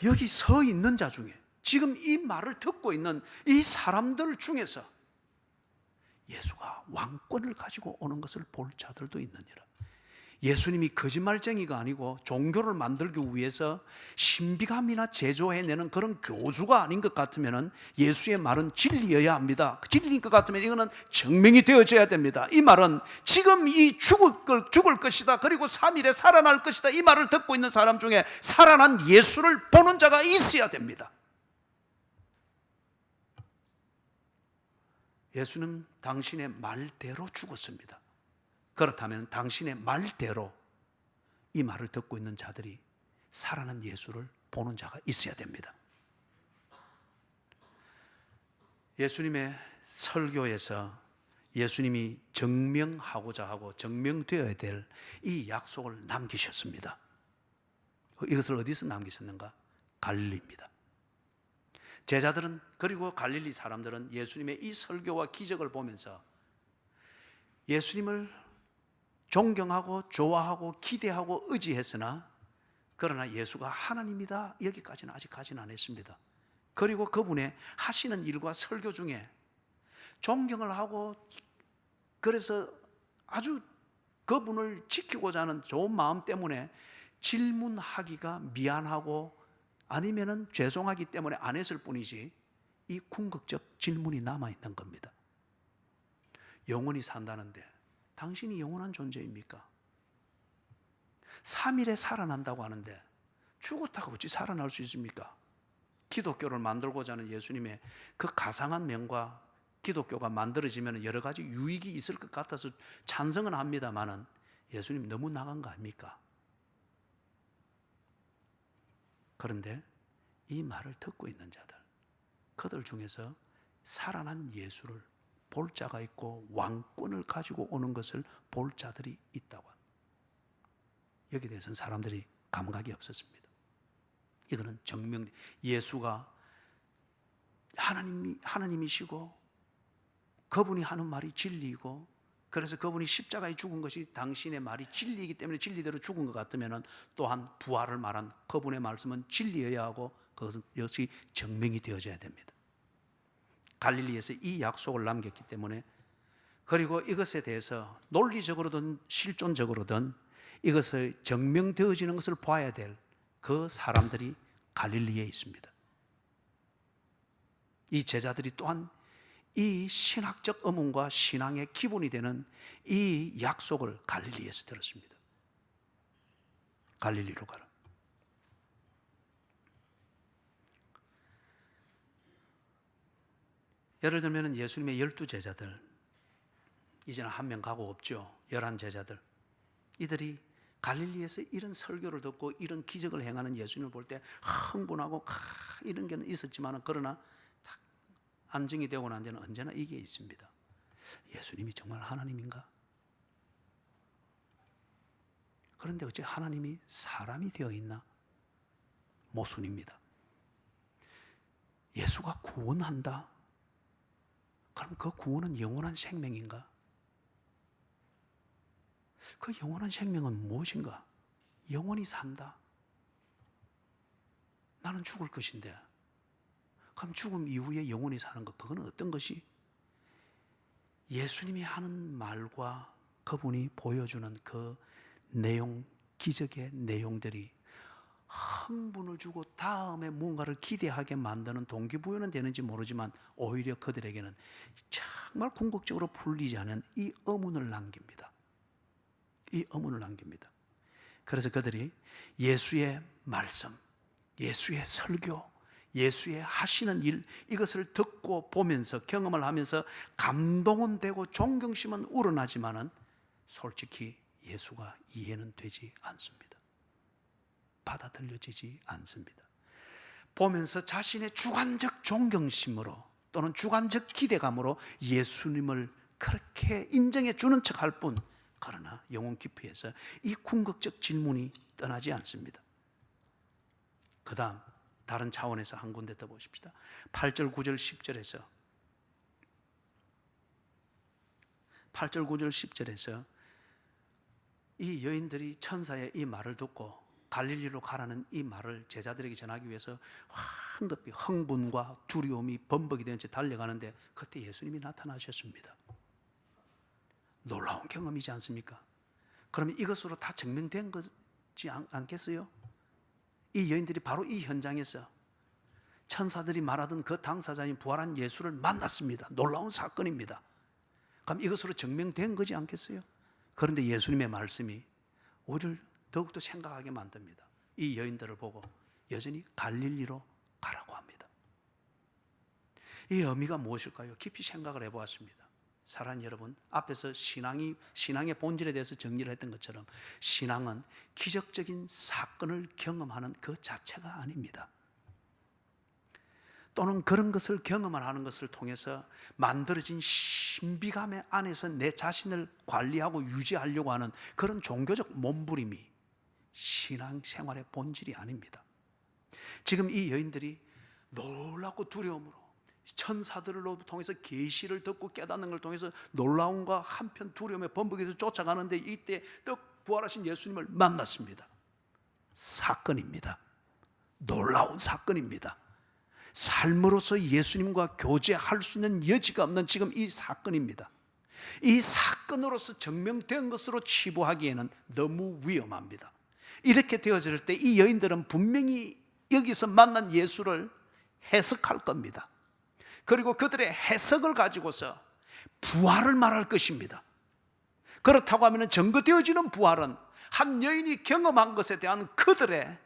여기 서 있는 자 중에 지금 이 말을 듣고 있는 이 사람들 중에서 예수가 왕권을 가지고 오는 것을 볼 자들도 있느니라. 예수님이 거짓말쟁이가 아니고 종교를 만들기 위해서 신비감이나 제조해내는 그런 교주가 아닌 것 같으면 예수의 말은 진리여야 합니다. 진리인 것 같으면 이거는 증명이 되어져야 됩니다. 이 말은 지금 이 죽을 것이다, 그리고 3일에 살아날 것이다, 이 말을 듣고 있는 사람 중에 살아난 예수를 보는 자가 있어야 됩니다. 예수는 당신의 말대로 죽었습니다. 그렇다면 당신의 말대로 이 말을 듣고 있는 자들이 살아난 예수를 보는 자가 있어야 됩니다. 예수님의 설교에서 예수님이 증명하고자 하고 증명되어야 될 이 약속을 남기셨습니다. 이것을 어디서 남기셨는가? 갈릴리입니다. 제자들은, 그리고 갈릴리 사람들은 예수님의 이 설교와 기적을 보면서 예수님을 존경하고 좋아하고 기대하고 의지했으나, 그러나 예수가 하나님이다 여기까지는 아직 가지는 않았습니다. 그리고 그분의 하시는 일과 설교 중에 존경을 하고, 그래서 아주 그분을 지키고자 하는 좋은 마음 때문에 질문하기가 미안하고 아니면은 죄송하기 때문에 안 했을 뿐이지, 이 궁극적 질문이 남아있는 겁니다. 영원히 산다는데 당신이 영원한 존재입니까? 3일에 살아난다고 하는데 죽었다가 어찌 살아날 수 있습니까? 기독교를 만들고자 하는 예수님의 그 가상한 명과 기독교가 만들어지면 여러 가지 유익이 있을 것 같아서 찬성은 합니다만은 예수님 너무 나간 거 아닙니까? 그런데 이 말을 듣고 있는 자들, 그들 중에서 살아난 예수를 볼 자가 있고 왕권을 가지고 오는 것을 볼 자들이 있다고 합니다. 여기에 대해서는 사람들이 감각이 없었습니다. 이거는 증명, 예수가 하나님이시고 그분이 하는 말이 진리이고, 그래서 그분이 십자가에 죽은 것이 당신의 말이 진리이기 때문에 진리대로 죽은 것 같으면 또한 부활을 말한 그분의 말씀은 진리여야 하고 그것은 역시 증명이 되어져야 됩니다. 갈릴리에서 이 약속을 남겼기 때문에, 그리고 이것에 대해서 논리적으로든 실존적으로든 이것을 증명되어지는 것을 봐야 될 그 사람들이 갈릴리에 있습니다. 이 제자들이 또한 이 신학적 의문과 신앙의 기본이 되는 이 약속을 갈릴리에서 들었습니다. 갈릴리로 가라. 예를 들면 예수님의 12제자들, 이제는 한 명 가고 없죠. 11제자들. 이들이 갈릴리에서 이런 설교를 듣고 이런 기적을 행하는 예수님을 볼 때 흥분하고 이런 게 있었지만, 그러나 안정이 되고 난 데는 언제나 이게 있습니다. 예수님이 정말 하나님인가? 그런데 어째 하나님이 사람이 되어 있나? 모순입니다. 예수가 구원한다? 그럼 그 구원은 영원한 생명인가? 그 영원한 생명은 무엇인가? 영원히 산다. 나는 죽을 것인데, 그럼 죽음 이후에 영원히 사는 것, 그건 어떤 것이? 예수님이 하는 말과 그분이 보여주는 그 내용, 기적의 내용들이 흥분을 주고 다음에 뭔가를 기대하게 만드는 동기부여는 되는지 모르지만, 오히려 그들에게는 정말 궁극적으로 풀리지 않은 이 의문을 남깁니다. 이 의문을 남깁니다. 그래서 그들이 예수의 말씀, 예수의 설교, 예수의 하시는 일, 이것을 듣고 보면서 경험을 하면서 감동은 되고 존경심은 우러나지만은 솔직히 예수가 이해는 되지 않습니다. 받아들여지지 않습니다. 보면서 자신의 주관적 존경심으로 또는 주관적 기대감으로 예수님을 그렇게 인정해 주는 척할 뿐, 그러나 영혼 깊이에서 이 궁극적 질문이 떠나지 않습니다. 그 다음 다른 차원에서 한 군데 더 보십시다. 8절 9절 10절에서 8절 9절 10절에서 이 여인들이 천사의 이 말을 듣고 갈릴리로 가라는 이 말을 제자들에게 전하기 위해서 황급히 흥분과 두려움이 범벅이 된 채 달려가는데 그때 예수님이 나타나셨습니다. 놀라운 경험이지 않습니까? 그러면 이것으로 다 증명된 거지 않겠어요? 이 여인들이 바로 이 현장에서 천사들이 말하던 그 당사자인 부활한 예수를 만났습니다. 놀라운 사건입니다. 그럼 이것으로 증명된 거지 않겠어요? 그런데 예수님의 말씀이 우리를 더욱더 생각하게 만듭니다. 이 여인들을 보고 여전히 갈릴리로 가라고 합니다. 이 의미가 무엇일까요? 깊이 생각을 해보았습니다. 사랑하는 여러분, 앞에서 신앙의 본질에 대해서 정리를 했던 것처럼 신앙은 기적적인 사건을 경험하는 그 자체가 아닙니다. 또는 그런 것을 경험을 하는 것을 통해서 만들어진 신비감의 안에서 내 자신을 관리하고 유지하려고 하는 그런 종교적 몸부림이 신앙생활의 본질이 아닙니다. 지금 이 여인들이 놀랍고 두려움으로 천사들을 통해서 계시를 듣고 깨닫는 걸 통해서 놀라움과 한편 두려움의 범벅에서 쫓아가는데 이때 떡 부활하신 예수님을 만났습니다. 사건입니다. 놀라운 사건입니다. 삶으로서 예수님과 교제할 수 있는 여지가 없는 지금 이 사건입니다. 이 사건으로서 증명된 것으로 치부하기에는 너무 위험합니다. 이렇게 되어질 때 이 여인들은 분명히 여기서 만난 예수를 해석할 겁니다. 그리고 그들의 해석을 가지고서 부활을 말할 것입니다. 그렇다고 하면 증거되어지는 부활은 한 여인이 경험한 것에 대한 그들의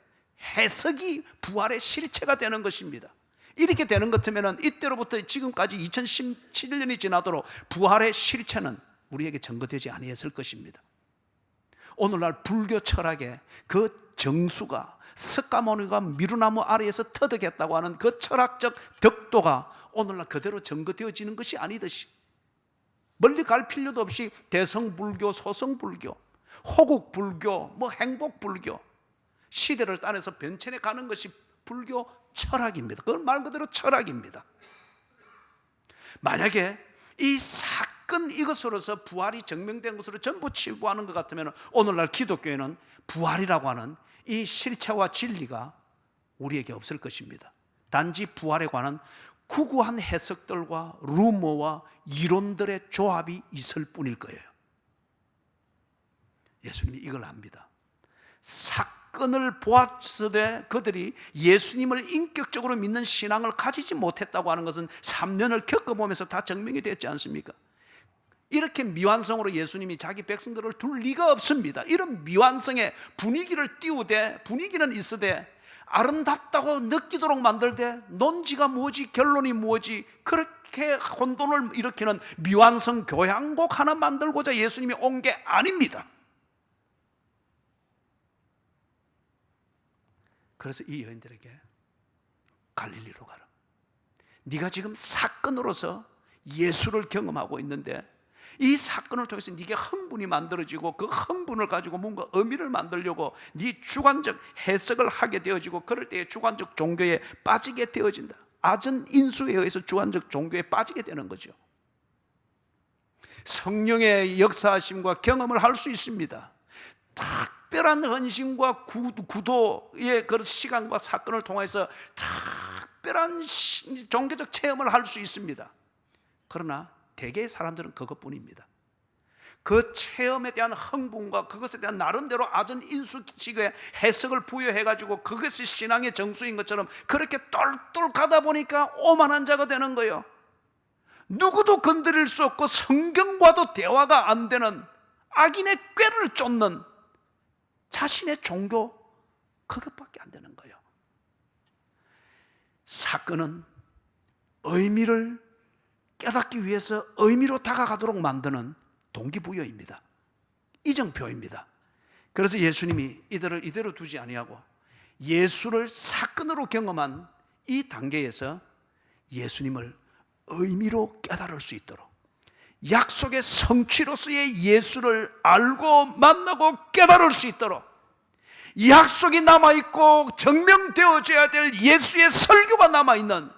해석이 부활의 실체가 되는 것입니다. 이렇게 되는 것 같으면 이때로부터 지금까지 2017년이 지나도록 부활의 실체는 우리에게 증거되지 아니했을 것입니다. 오늘날 불교 철학의 그 정수가 석가모니가 미루나무 아래에서 터득했다고 하는 그 철학적 덕도가 오늘날 그대로 증거되어지는 것이 아니듯이 멀리 갈 필요도 없이 대성불교, 소성불교, 호국불교, 행복불교 시대를 따라서 변천해 가는 것이 불교 철학입니다. 그건 말 그대로 철학입니다. 만약에 이 사건 이것으로서 부활이 증명된 것으로 전부 치부하는 것 같으면 오늘날 기독교에는 부활이라고 하는 이 실체와 진리가 우리에게 없을 것입니다. 단지 부활에 관한 구구한 해석들과 루머와 이론들의 조합이 있을 뿐일 거예요. 예수님이 이걸 압니다. 사건을 보았으되 그들이 예수님을 인격적으로 믿는 신앙을 가지지 못했다고 하는 것은 3년을 겪어보면서 다 증명이 됐지 않습니까? 이렇게 미완성으로 예수님이 자기 백성들을 둘 리가 없습니다. 이런 미완성의 분위기를 띄우되 분위기는 있으되 아름답다고 느끼도록 만들되 논지가 뭐지 결론이 뭐지 그렇게 혼돈을 일으키는 미완성 교향곡 하나 만들고자 예수님이 온 게 아닙니다. 그래서 이 여인들에게 갈릴리로 가라. 네가 지금 사건으로서 예수를 경험하고 있는데 이 사건을 통해서 네게 흥분이 만들어지고 그 흥분을 가지고 뭔가 의미를 만들려고 네 주관적 해석을 하게 되어지고 그럴 때에 주관적 종교에 빠지게 되어진다. 아전 인수에 의해서 주관적 종교에 빠지게 되는 거죠. 성령의 역사하심과 경험을 할 수 있습니다. 특별한 헌신과 구도의 그 시간과 사건을 통해서 특별한 종교적 체험을 할 수 있습니다. 그러나 대개의 사람들은 그것뿐입니다. 그 체험에 대한 흥분과 그것에 대한 나름대로 아전 인수식의 해석을 부여해가지고 그것이 신앙의 정수인 것처럼 그렇게 똘똘 가다 보니까 오만한 자가 되는 거예요. 누구도 건드릴 수 없고 성경과도 대화가 안 되는 악인의 꾀를 쫓는 자신의 종교 그것밖에 안 되는 거예요. 사건은 의미를 깨닫기 위해서 의미로 다가가도록 만드는 동기부여입니다. 이정표입니다. 그래서 예수님이 이들을 이대로 두지 아니하고 예수를 사건으로 경험한 이 단계에서 예수님을 의미로 깨달을 수 있도록, 약속의 성취로서의 예수를 알고 만나고 깨달을 수 있도록, 약속이 남아있고 증명되어져야 될 예수의 설교가 남아있는,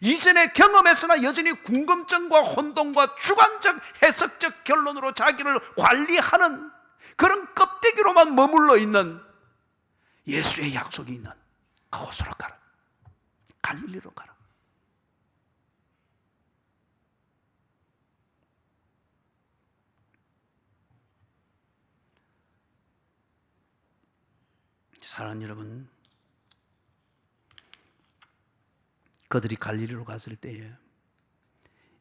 이전의 경험에서나 여전히 궁금증과 혼동과 주관적 해석적 결론으로 자기를 관리하는 그런 껍데기로만 머물러 있는 예수의 약속이 있는 그곳으로 가라. 갈릴리로 가라. 사랑하는 여러분, 그들이 갈릴리로 갔을 때에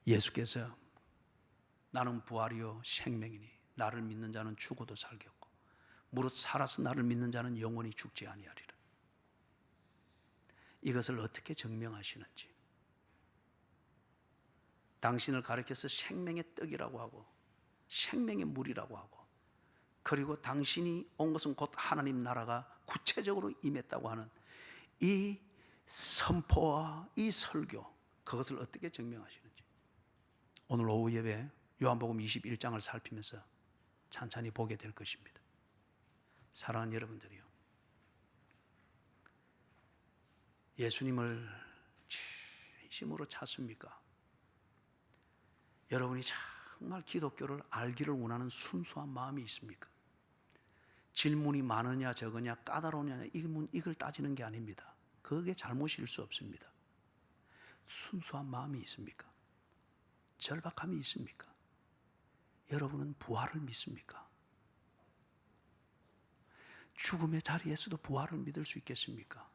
예수께서 나는 부활이요 생명이니 나를 믿는 자는 죽어도 살겠고 무릇 살아서 나를 믿는 자는 영원히 죽지 아니하리라. 이것을 어떻게 증명하시는지, 당신을 가리켜서 생명의 떡이라고 하고 생명의 물이라고 하고, 그리고 당신이 온 것은 곧 하나님 나라가 구체적으로 임했다고 하는 이 선포와 이 설교, 그것을 어떻게 증명하시는지 오늘 오후 예배 요한복음 21장을 살피면서 찬찬히 보게 될 것입니다. 사랑하는 여러분들이요, 예수님을 진심으로 찾습니까? 여러분이 정말 기독교를 알기를 원하는 순수한 마음이 있습니까? 질문이 많으냐 적으냐 까다로우냐 이걸 따지는 게 아닙니다. 그게 잘못일 수 없습니다. 순수한 마음이 있습니까? 절박함이 있습니까? 여러분은 부활을 믿습니까? 죽음의 자리에서도 부활을 믿을 수 있겠습니까?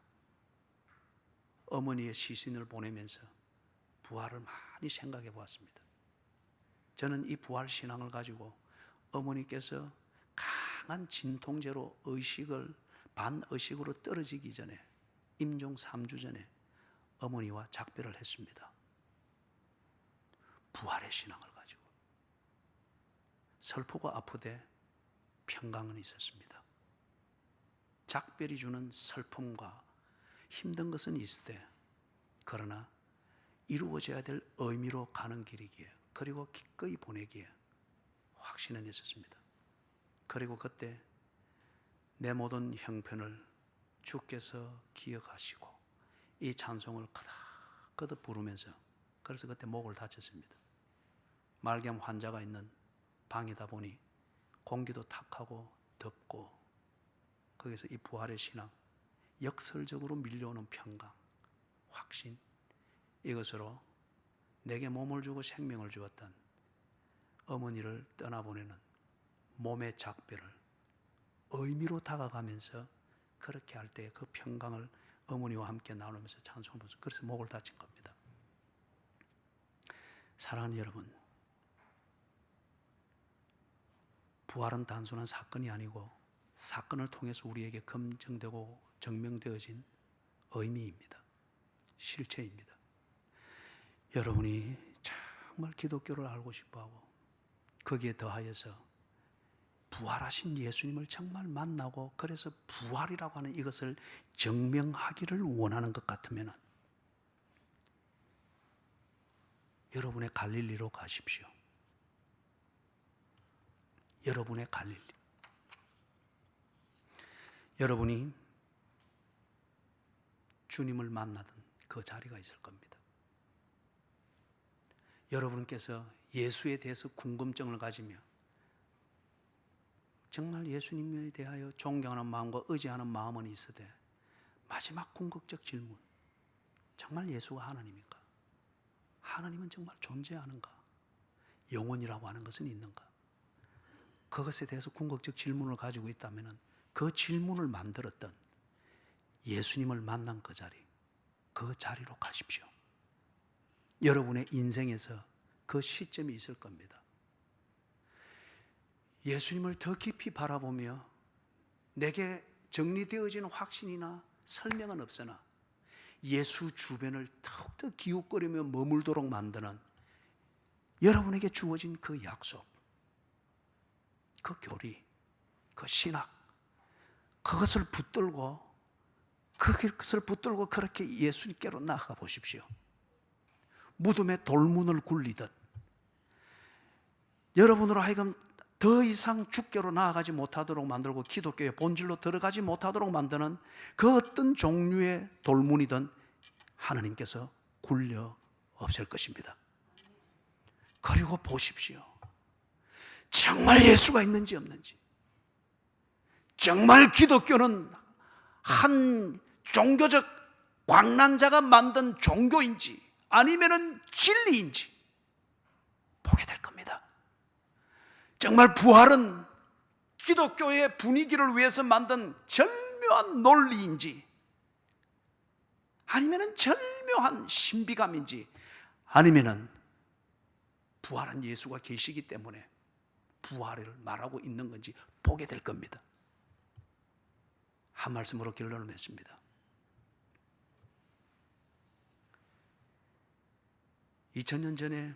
어머니의 시신을 보내면서 부활을 많이 생각해 보았습니다. 저는 이 부활 신앙을 가지고 어머니께서 강한 진통제로 반의식으로 떨어지기 전에, 임종 3주 전에 어머니와 작별을 했습니다. 부활의 신앙을 가지고. 슬프고 아프되 평강은 있었습니다. 작별이 주는 슬픔과 힘든 것은 있으되, 그러나 이루어져야 될 의미로 가는 길이기에, 그리고 기꺼이 보내기에 확신은 있었습니다. 그리고 그때 내 모든 형편을 주께서 기억하시고 이 찬송을 거듭 부르면서, 그래서 그때 목을 다쳤습니다. 말기암 환자가 있는 방이다 보니 공기도 탁하고 덥고, 거기서 이 부활의 신앙, 역설적으로 밀려오는 평강, 확신, 이것으로 내게 몸을 주고 생명을 주었던 어머니를 떠나보내는 몸의 작별을 의미로 다가가면서 그렇게 할 때 그 평강을 어머니와 함께 나누면서 찬송을 부르면서, 그래서 목을 다친 겁니다. 사랑하는 여러분, 부활은 단순한 사건이 아니고 사건을 통해서 우리에게 검증되고 증명되어진 의미입니다. 실체입니다. 여러분이 정말 기독교를 알고 싶어하고 거기에 더하여서 부활하신 예수님을 정말 만나고, 그래서 부활이라고 하는 이것을 증명하기를 원하는 것 같으면 여러분의 갈릴리로 가십시오. 여러분의 갈릴리. 여러분이 주님을 만나던 그 자리가 있을 겁니다. 여러분께서 예수에 대해서 궁금증을 가지며 정말 예수님에 대하여 존경하는 마음과 의지하는 마음은 있으되, 마지막 궁극적 질문, 정말 예수가 하나님입니까? 하나님은 정말 존재하는가? 영혼이라고 하는 것은 있는가? 그것에 대해서 궁극적 질문을 가지고 있다면 그 질문을 만들었던 예수님을 만난 그 자리, 그 자리로 가십시오. 여러분의 인생에서 그 시점이 있을 겁니다. 예수님을 더 깊이 바라보며 내게 정리되어진 확신이나 설명은 없으나 예수 주변을 더욱더 기웃거리며 머물도록 만드는 여러분에게 주어진 그 약속, 그 교리, 그 신학, 그것을 붙들고 그렇게 예수님께로 나아가 보십시오. 무덤에 돌문을 굴리듯 여러분으로 하여금 더 이상 주께로 나아가지 못하도록 만들고 기독교의 본질로 들어가지 못하도록 만드는 그 어떤 종류의 돌문이든 하나님께서 굴려 없앨 것입니다. 그리고 보십시오. 정말 예수가 있는지 없는지, 정말 기독교는 한 종교적 광란자가 만든 종교인지 아니면은 진리인지 보게 될 겁니다. 정말 부활은 기독교의 분위기를 위해서 만든 절묘한 논리인지 아니면은 절묘한 신비감인지 아니면은 부활한 예수가 계시기 때문에 부활을 말하고 있는 건지 보게 될 겁니다. 한 말씀으로 결론을 맺습니다. 2000년 전에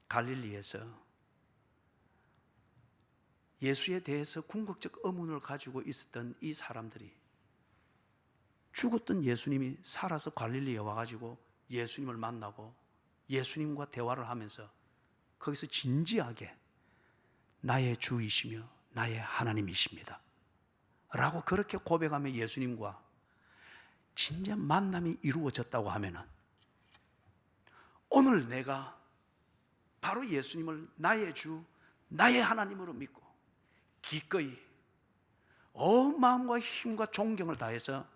갈릴리에서 예수에 대해서 궁극적 의문을 가지고 있었던 이 사람들이 죽었던 예수님이 살아서 갈릴리에 와가지고 예수님을 만나고 예수님과 대화를 하면서 거기서 진지하게 나의 주이시며 나의 하나님이십니다 라고 그렇게 고백하며 예수님과 진짜 만남이 이루어졌다고 하면은 오늘 내가 바로 예수님을 나의 주, 나의 하나님으로 믿고 기꺼이 온 마음과 힘과 존경을 다해서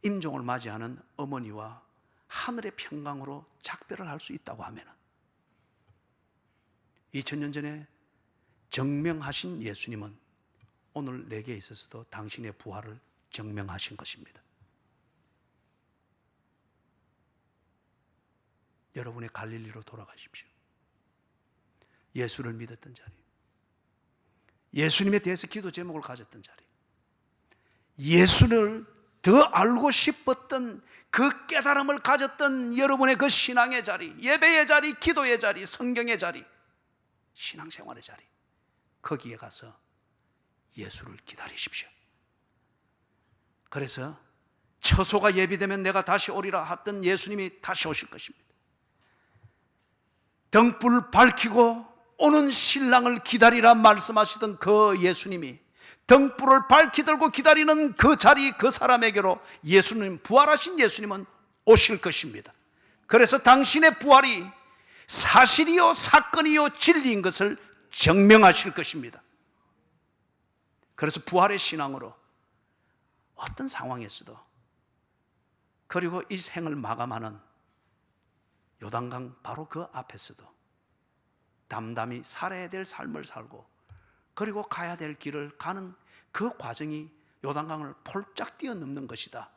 임종을 맞이하는 어머니와 하늘의 평강으로 작별을 할 수 있다고 하면 2000년 전에 증명하신 예수님은 오늘 내게 있어서도 당신의 부활을 증명하신 것입니다. 여러분의 갈릴리로 돌아가십시오. 예수를 믿었던 자리, 예수님에 대해서 기도 제목을 가졌던 자리, 예수를 더 알고 싶었던 그 깨달음을 가졌던 여러분의 그 신앙의 자리, 예배의 자리, 기도의 자리, 성경의 자리, 신앙생활의 자리, 거기에 가서 예수를 기다리십시오. 그래서 처소가 예비되면 내가 다시 오리라 했던 예수님이 다시 오실 것입니다. 등불 밝히고 오는 신랑을 기다리라 말씀하시던 그 예수님이 등불을 밝히 들고 기다리는 그 자리, 그 사람에게로 예수님, 부활하신 예수님은 오실 것입니다. 그래서 당신의 부활이 사실이요 사건이요 진리인 것을 증명하실 것입니다. 그래서 부활의 신앙으로 어떤 상황에서도, 그리고 이 생을 마감하는 요단강 바로 그 앞에서도 담담히 살아야 될 삶을 살고 그리고 가야 될 길을 가는 그 과정이 요단강을 폴짝 뛰어넘는 것이다,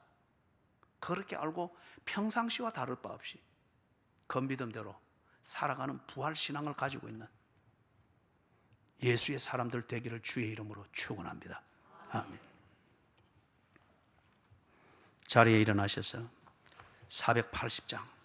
그렇게 알고 평상시와 다를 바 없이 그 믿음대로 살아가는 부활신앙을 가지고 있는 예수의 사람들 되기를 주의 이름으로 축원합니다. 아멘. 자리에 일어나셔서 480장